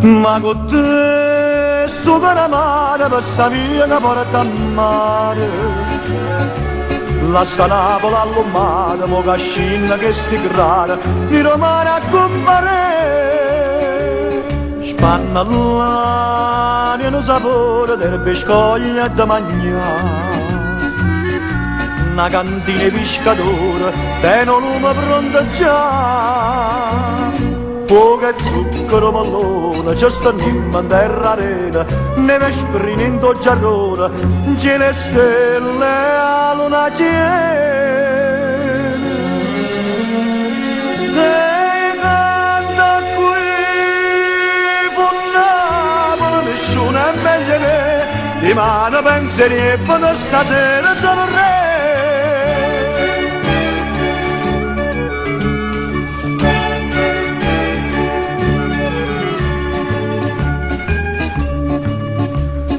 Ma con te sto per amare per sta via che porta a mare. La sta Napoli all'ummata, mo cascina che sti grana, di romane a compare. Spanna l'aria e lo sapore del biscoglia da mangiare. Una cantina di pescatore, te non lume pronto già. Fuoco e zucchero mallone, ci stanno in terra arena, neve sprine in giarrone, cielo e stelle a luna piena. E canta qui, con Napoli, nessuno è meglio me, di mano pensieri e buono stasera sono re.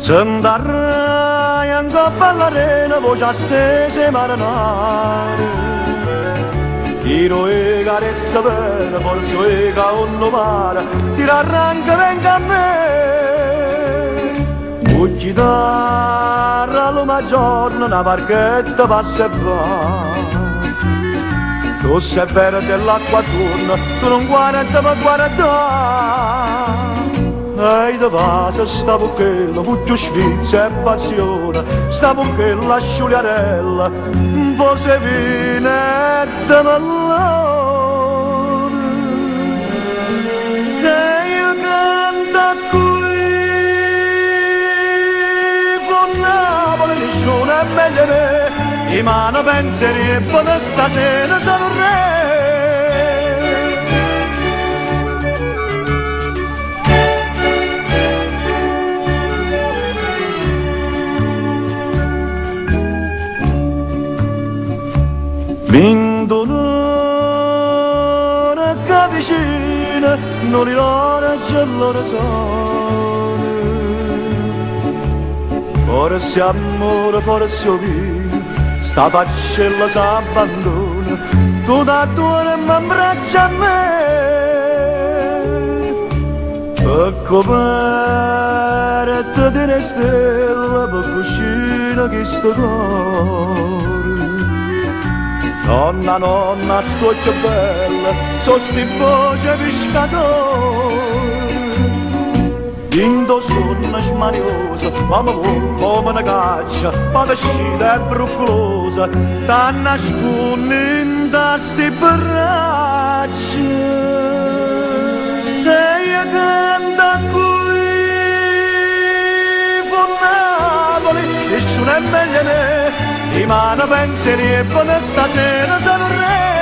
S'andarà in coppa all'arena, voce stese marinare. Tiro e carezza per forza e caollo mare, tira arranca venga a me. Un chitarra all'una giorno, una barchetta passa e va. Tu sei vero dell'acqua attorno, tu non guarda ma guarda. Ehi da base sta buchella, mucchio sfizia e passione, sta buchella sciugliarella, un po' se viene da mallone. E io canta qui, con Napoli nessuno è meglio me, di mano pensieri e buona stasera sono re. Vinto l'ora che vicina, non l'ora c'è l'ora sole. Forse amore, forse vino, sta faccella s'abbandona, tu da tua mi abbraccia a me. Per coperta di una stella, per cucina che sto cuore. Nonna, nonna, sto più bella, so sti voce pescatore. Indo sonno smaniosa, mamma come una caccia, ma vescita è bruccolosa, da nasconde in da sti braccia. E io canta qui, con Napoli, nessuno è meglio me. Di mano pensieri e buona stasera sono re.